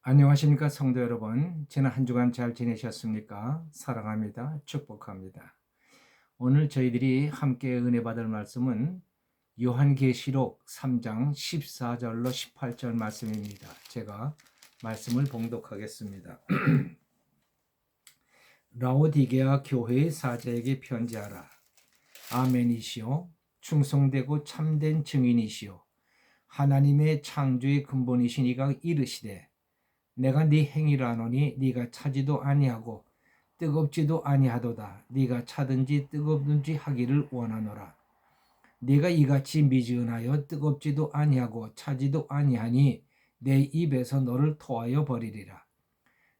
안녕하십니까 성도 여러분. 지난 한 주간 잘 지내셨습니까? 사랑합니다. 축복합니다. 오늘 저희들이 함께 은혜 받을 말씀은 요한계시록 3장 14절로 18절 말씀입니다. 제가 말씀을 봉독하겠습니다. 라오디게아 교회의 사자에게 편지하라. 아멘이시오. 충성되고 참된 증인이시오. 하나님의 창조의 근본이신 이가 이르시되 내가 네 행위를 아노니 네가 차지도 아니하고 뜨겁지도 아니하도다. 네가 차든지 뜨겁든지 하기를 원하노라. 네가 이같이 미지근하여 뜨겁지도 아니하고 차지도 아니하니 내 입에서 너를 토하여 버리리라.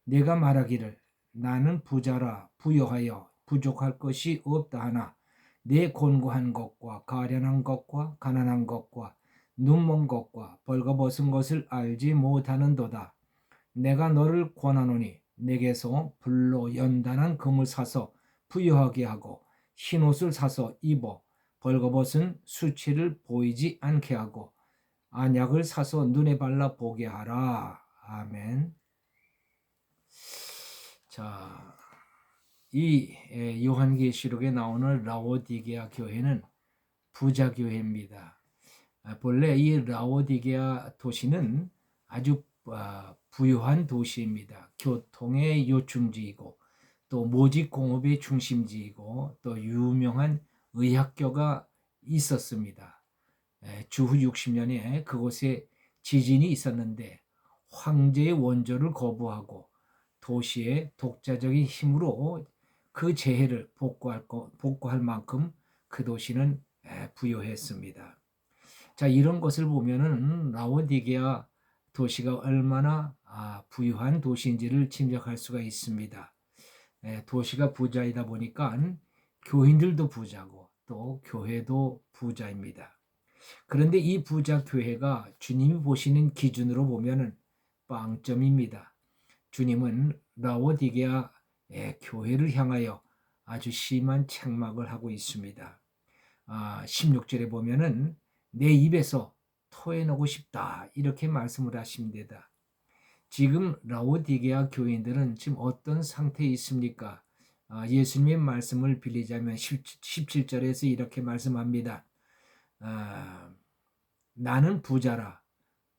네가 말하기를 나는 부자라 부여하여 부족할 것이 없다 하나 내 곤고한 것과 가련한 것과 가난한 것과 눈먼 것과 벌거벗은 것을 알지 못하는도다. 내가 너를 권하노니 내게서 불로 연단한 금을 사서 부여하게 하고 흰옷을 사서 입어 벌거벗은 수치를 보이지 않게 하고 안약을 사서 눈에 발라 보게 하라. 아멘. 자, 이 요한계시록에 나오는 라오디게아 교회는 부자 교회입니다. 본래 이 라오디게아 도시는 아주 부유한 도시입니다. 교통의 요충지이고 또 모직공업의 중심지이고 또 유명한 의학교가 있었습니다. 주후 60년에 그곳에 지진이 있었는데 황제의 원조를 거부하고 도시의 독자적인 힘으로 그 재해를 복구할 만큼 그 도시는 부유했습니다. 자, 이런 것을 보면은 라오디게아 도시가 얼마나 부유한 도시인지를 짐작할 수가 있습니다. 도시가 부자이다 보니까 교인들도 부자고 또 교회도 부자입니다. 그런데 이 부자 교회가 주님이 보시는 기준으로 보면은 빵점입니다. 주님은 라오디게아 교회를 향하여 아주 심한 책망을 하고 있습니다. 16절에 보면은 내 입에서 토해내고 싶다 이렇게 말씀을 하십니다. 지금 라오디게아 교인들은 지금 어떤 상태에 있습니까? 예수님의 말씀을 빌리자면 17절에서 이렇게 말씀합니다. 나는 부자라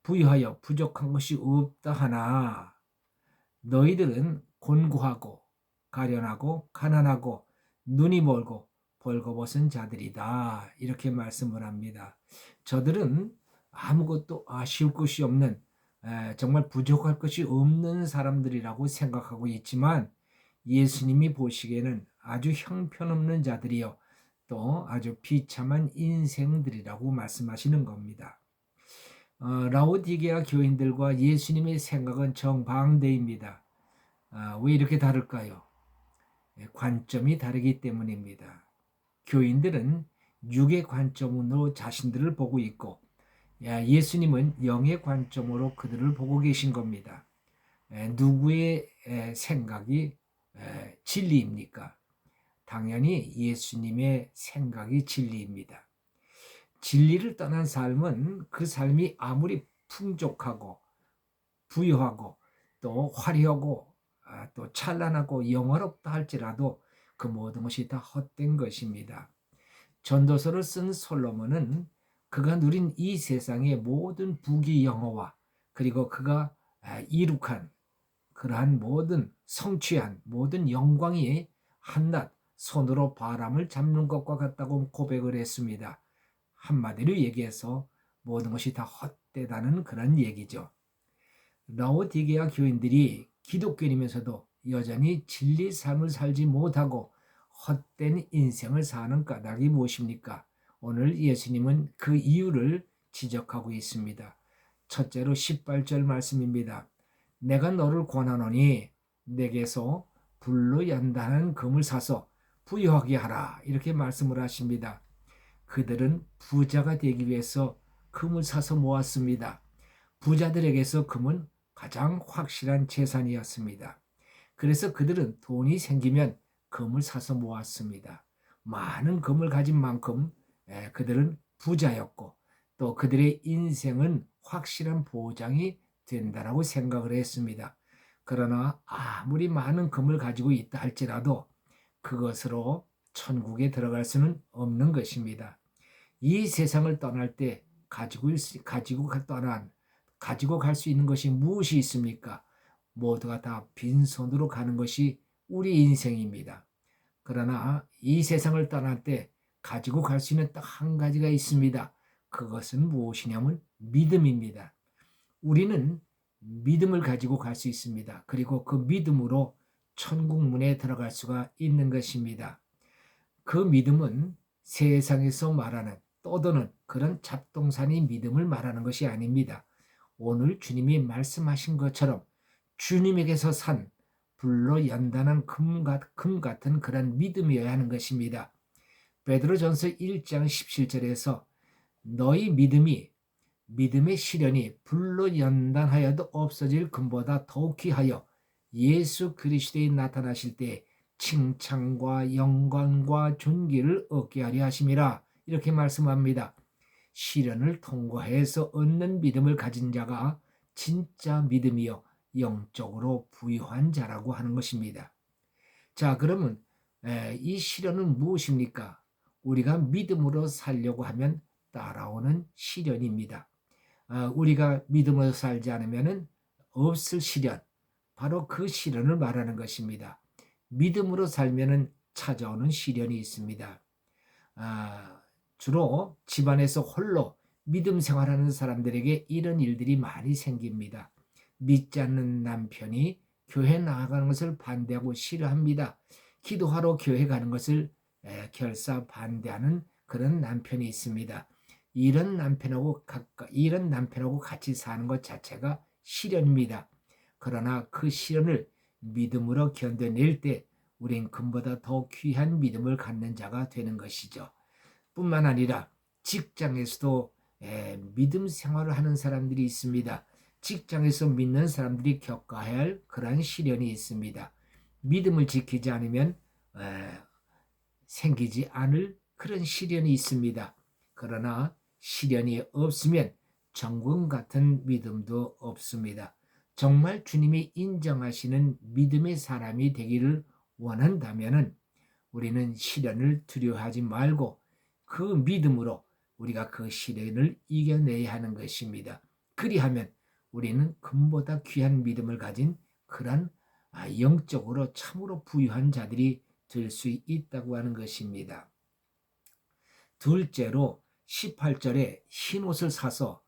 부유하여 부족한 것이 없다 하나 너희들은 곤고하고 가련하고 가난하고 눈이 멀고 벌거벗은 자들이다 이렇게 말씀을 합니다. 저들은 아무것도 아쉬울 것이 없는 정말 부족할 것이 없는 사람들이라고 생각하고 있지만 예수님이 보시기에는 아주 형편없는 자들이요 또 아주 비참한 인생들이라고 말씀하시는 겁니다. 라오디게아 교인들과 예수님의 생각은 정반대입니다. 왜 이렇게 다를까요? 관점이 다르기 때문입니다. 교인들은 육의 관점으로 자신들을 보고 있고 예수님은 영의 관점으로 그들을 보고 계신 겁니다. 누구의 생각이 진리입니까? 당연히 예수님의 생각이 진리입니다. 진리를 떠난 삶은 그 삶이 아무리 풍족하고 부유하고 또 화려하고 또 찬란하고 영화롭다 할지라도 그 모든 것이 다 헛된 것입니다. 전도서를 쓴 솔로몬은 그가 누린 이 세상의 모든 부귀 영화와 그리고 그가 이룩한 그러한 모든 성취한 모든 영광이 한낱 손으로 바람을 잡는 것과 같다고 고백을 했습니다. 한마디로 얘기해서 모든 것이 다 헛되다는 그런 얘기죠. 라오디게아 교인들이 기독교인이면서도 여전히 진리 삶을 살지 못하고 헛된 인생을 사는 까닭이 무엇입니까? 오늘 예수님은 그 이유를 지적하고 있습니다. 첫째로 18절 말씀입니다. 내가 너를 권하노니 내게서 불로 연단한 금을 사서 부유하게 하라 이렇게 말씀을 하십니다. 그들은 부자가 되기 위해서 금을 사서 모았습니다. 부자들에게서 금은 가장 확실한 재산이었습니다. 그래서 그들은 돈이 생기면 금을 사서 모았습니다. 많은 금을 가진 만큼 그들은 부자였고 또 그들의 인생은 확실한 보장이 된다라고 생각을 했습니다. 그러나 아무리 많은 금을 가지고 있다 할지라도 그것으로 천국에 들어갈 수는 없는 것입니다. 이 세상을 떠날 때 가지고 갈 수 있는 것이 무엇이 있습니까? 모두가 다 빈손으로 가는 것이 우리 인생입니다. 그러나 이 세상을 떠날 때 가지고 갈 수 있는 딱 한 가지가 있습니다. 그것은 무엇이냐면 믿음입니다. 우리는 믿음을 가지고 갈 수 있습니다. 그리고 그 믿음으로 천국 문에 들어갈 수가 있는 것입니다. 그 믿음은 세상에서 말하는 떠도는 그런 잡동사니 믿음을 말하는 것이 아닙니다. 오늘 주님이 말씀하신 것처럼 주님에게서 산 불로 연단한 금 같은 그런 믿음이어야 하는 것입니다. 베드로전서 1장 17절에서 너희 믿음의 시련이 불로 연단하여도 없어질 금보다 더욱 귀하여 예수 그리스도에 나타나실 때 칭찬과 영광과 존귀를 얻게 하려 하심이라 이렇게 말씀합니다. 시련을 통과해서 얻는 믿음을 가진 자가 진짜 믿음이요 영적으로 부유한 자라고 하는 것입니다. 자, 그러면 이 시련은 무엇입니까? 우리가 믿음으로 살려고 하면 따라오는 시련입니다. 우리가 믿음으로 살지 않으면 없을 시련, 바로 그 시련을 말하는 것입니다. 믿음으로 살면 찾아오는 시련이 있습니다. 주로 집안에서 홀로 믿음 생활하는 사람들에게 이런 일들이 많이 생깁니다. 믿지 않는 남편이 교회 나아가는 것을 반대하고 싫어합니다. 기도하러 교회 가는 것을 결사 반대하는 그런 남편이 있습니다. 이런 남편하고 같이 사는 것 자체가 시련입니다. 그러나 그 시련을 믿음으로 견뎌낼 때 우린 금보다 더 귀한 믿음을 갖는 자가 되는 것이죠. 뿐만 아니라 직장에서도 믿음 생활을 하는 사람들이 있습니다. 직장에서 믿는 사람들이 겪어야 할 그러한 시련이 있습니다. 믿음을 지키지 않으면 생기지 않을 그런 시련이 있습니다. 그러나 시련이 없으면 정금 같은 믿음도 없습니다. 정말 주님이 인정하시는 믿음의 사람이 되기를 원한다면 우리는 시련을 두려워하지 말고 그 믿음으로 우리가 그 시련을 이겨내야 하는 것입니다. 그리하면 우리는 금보다 귀한 믿음을 가진 그런 영적으로 참으로 부유한 자들이 될 수 있다고 하는 것입니다. 둘째로 18절에 흰옷을 사서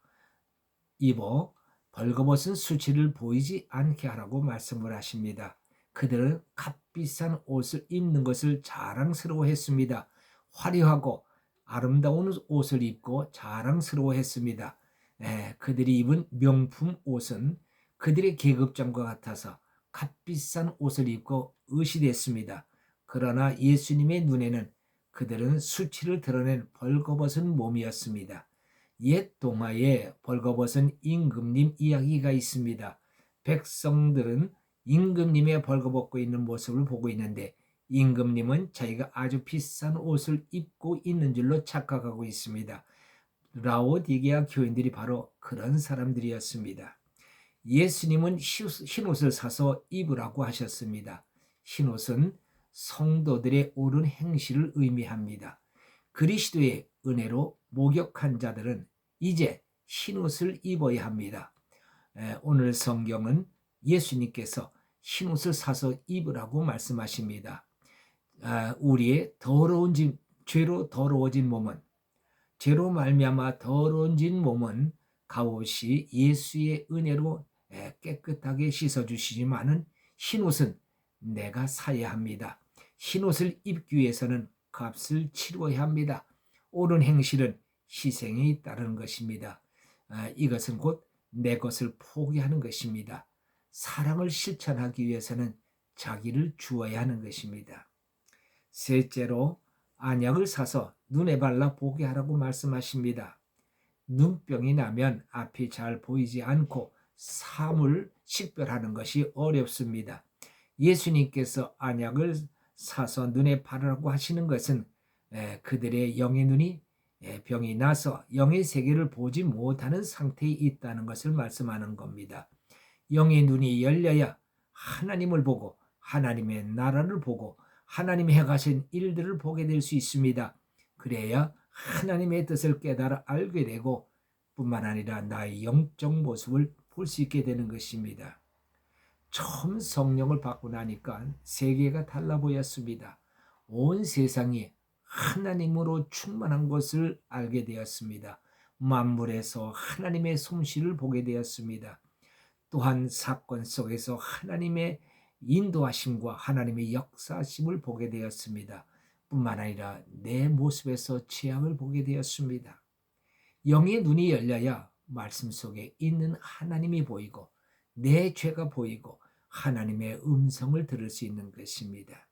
입어 벌거벗은 수치를 보이지 않게 하라고 말씀을 하십니다. 그들은 값비싼 옷을 입는 것을 자랑스러워했습니다. 화려하고 아름다운 옷을 입고 자랑스러워했습니다. 그들이 입은 명품 옷은 그들의 계급장과 같아서 값비싼 옷을 입고 의시됐습니다. 그러나 예수님의 눈에는 그들은 수치를 드러낸 벌거벗은 몸이었습니다. 옛 동화에 벌거벗은 임금님 이야기가 있습니다. 백성들은 임금님의 벌거벗고 있는 모습을 보고 있는데 임금님은 자기가 아주 비싼 옷을 입고 있는 줄로 착각하고 있습니다. 라오디게아 교인들이 바로 그런 사람들이었습니다. 예수님은 흰옷을 사서 입으라고 하셨습니다. 흰옷은 성도들의 옳은 행실을 의미합니다. 그리스도의 은혜로 목욕한 자들은 이제 흰옷을 입어야 합니다. 오늘 성경은 예수님께서 흰옷을 사서 입으라고 말씀하십니다. 우리의 죄로 더러워진 몸은 죄로 말미암아 더러워진 몸은 값없이 예수의 은혜로 깨끗하게 씻어주시지만은 흰옷은 내가 사야 합니다. 흰옷을 입기 위해서는 값을 치루어야 합니다. 옳은 행실은 희생이 따르는 것입니다. 이것은 곧 내 것을 포기하는 것입니다. 사랑을 실천하기 위해서는 자기를 주어야 하는 것입니다. 셋째로 안약을 사서 눈에 발라 보게 하라고 말씀하십니다. 눈병이 나면 앞이 잘 보이지 않고 사물 식별하는 것이 어렵습니다. 예수님께서 안약을 사서 눈에 바르라고 하시는 것은 그들의 영의 눈이 병이 나서 영의 세계를 보지 못하는 상태에 있다는 것을 말씀하는 겁니다. 영의 눈이 열려야 하나님을 보고 하나님의 나라를 보고 하나님이 행하신 일들을 보게 될 수 있습니다. 그래야 하나님의 뜻을 깨달아 알게 되고 뿐만 아니라 나의 영적 모습을 볼 수 있게 되는 것입니다. 처음 성령을 받고 나니까 세계가 달라 보였습니다. 온 세상이 하나님으로 충만한 것을 알게 되었습니다. 만물에서 하나님의 솜씨를 보게 되었습니다. 또한 사건 속에서 하나님의 인도하심과 하나님의 역사하심을 보게 되었습니다. 뿐만 아니라 내 모습에서 죄악을 보게 되었습니다. 영의 눈이 열려야 말씀 속에 있는 하나님이 보이고 내 죄가 보이고 하나님의 음성을 들을 수 있는 것입니다.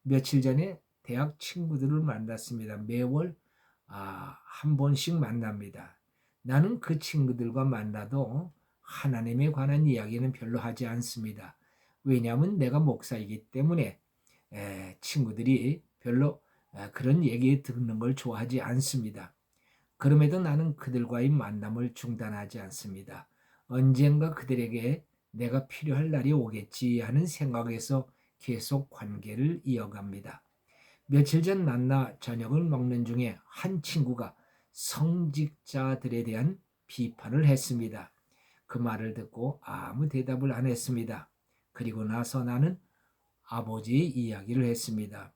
며칠 전에 대학 친구들을 만났습니다. 매월 한 번씩 만납니다. 나는 그 친구들과 만나도 하나님에 관한 이야기는 별로 하지 않습니다. 왜냐하면 내가 목사이기 때문에 친구들이 별로 그런 얘기 듣는 걸 좋아하지 않습니다. 그럼에도 나는 그들과의 만남을 중단하지 않습니다. 언젠가 그들에게 내가 필요할 날이 오겠지 하는 생각에서 계속 관계를 이어갑니다. 며칠 전 만나 저녁을 먹는 중에 한 친구가 성직자들에 대한 비판을 했습니다. 그 말을 듣고 아무 대답을 안 했습니다. 그리고 나서 나는 아버지의 이야기를 했습니다.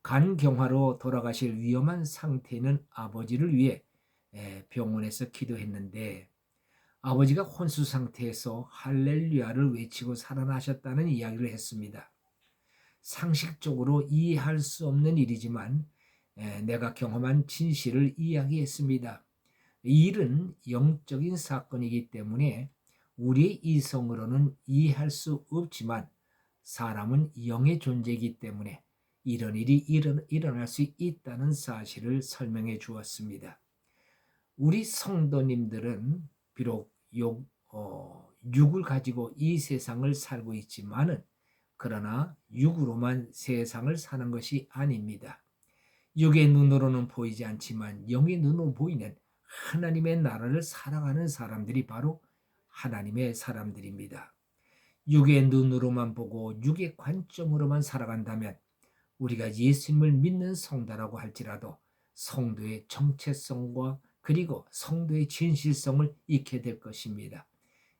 간경화로 돌아가실 위험한 상태에 있는 아버지를 위해 병원에서 기도했는데 아버지가 혼수 상태에서 할렐루야를 외치고 살아나셨다는 이야기를 했습니다. 상식적으로 이해할 수 없는 일이지만 내가 경험한 진실을 이야기했습니다. 이 일은 영적인 사건이기 때문에 우리의 이성으로는 이해할 수 없지만 사람은 영의 존재이기 때문에 이런 일이 일어날 수 있다는 사실을 설명해 주었습니다. 우리 성도님들은 비록 육을 가지고 이 세상을 살고 있지만은 그러나 육으로만 세상을 사는 것이 아닙니다. 육의 눈으로는 보이지 않지만 영의 눈으로 보이는 하나님의 나라를 살아가는 사람들이 바로 하나님의 사람들입니다. 육의 눈으로만 보고 육의 관점으로만 살아간다면 우리가 예수님을 믿는 성도라고 할지라도 성도의 정체성과 그리고 성도의 진실성을 잃게 될 것입니다.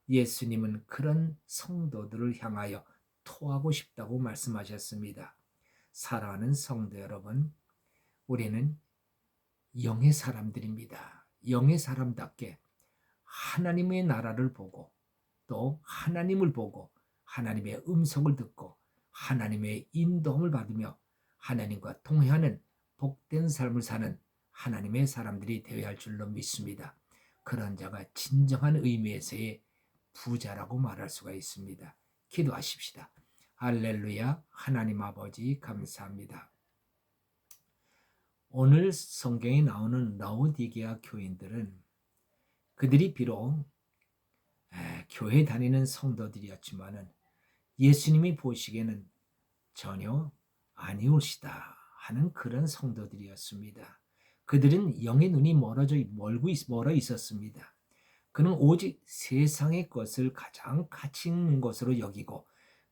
예수님은 그런 성도들을 향하여 토하고 싶다고 말씀하셨습니다. 사랑하는 성도 여러분, 우리는 영의 사람들입니다. 영의 사람답게 하나님의 나라를 보고 또 하나님을 보고 하나님의 음성을 듣고 하나님의 인도함을 받으며 하나님과 동행하는 복된 삶을 사는 하나님의 사람들이 되어야 할 줄로 믿습니다. 그런 자가 진정한 의미에서의 부자라고 말할 수가 있습니다. 기도하십시다. 할렐루야. 하나님 아버지 감사합니다. 오늘 성경에 나오는 라오디게아 교인들은 그들이 비록 교회 다니는 성도들이었지만은 예수님이 보시기에는 전혀 아니오시다 하는 그런 성도들이었습니다. 그들은 영의 눈이 멀어 있었습니다. 그는 오직 세상의 것을 가장 가치 있는 것으로 여기고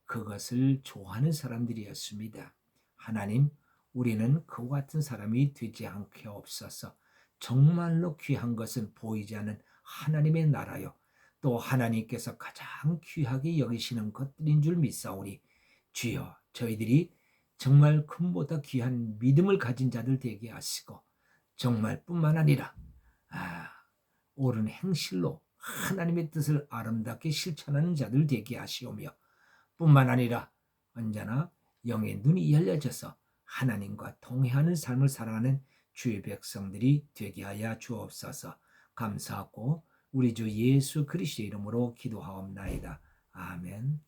그것을 좋아하는 사람들이었습니다. 하나님, 우리는 그와 같은 사람이 되지 않게 없어서 정말로 귀한 것은 보이지 않는 하나님의 나라요. 또 하나님께서 가장 귀하게 여기시는 것들인 줄 믿사오니 주여 저희들이 정말 금보다 귀한 믿음을 가진 자들 되게 하시고 정말 뿐만 아니라 옳은 행실로 하나님의 뜻을 아름답게 실천하는 자들 되게 하시오며 뿐만 아니라 언제나 영의 눈이 열려져서 하나님과 동행하는 삶을 살아가는 주의 백성들이 되게 하여 주옵소서. 감사하고 우리 주 예수 그리스도의 이름으로 기도하옵나이다. 아멘.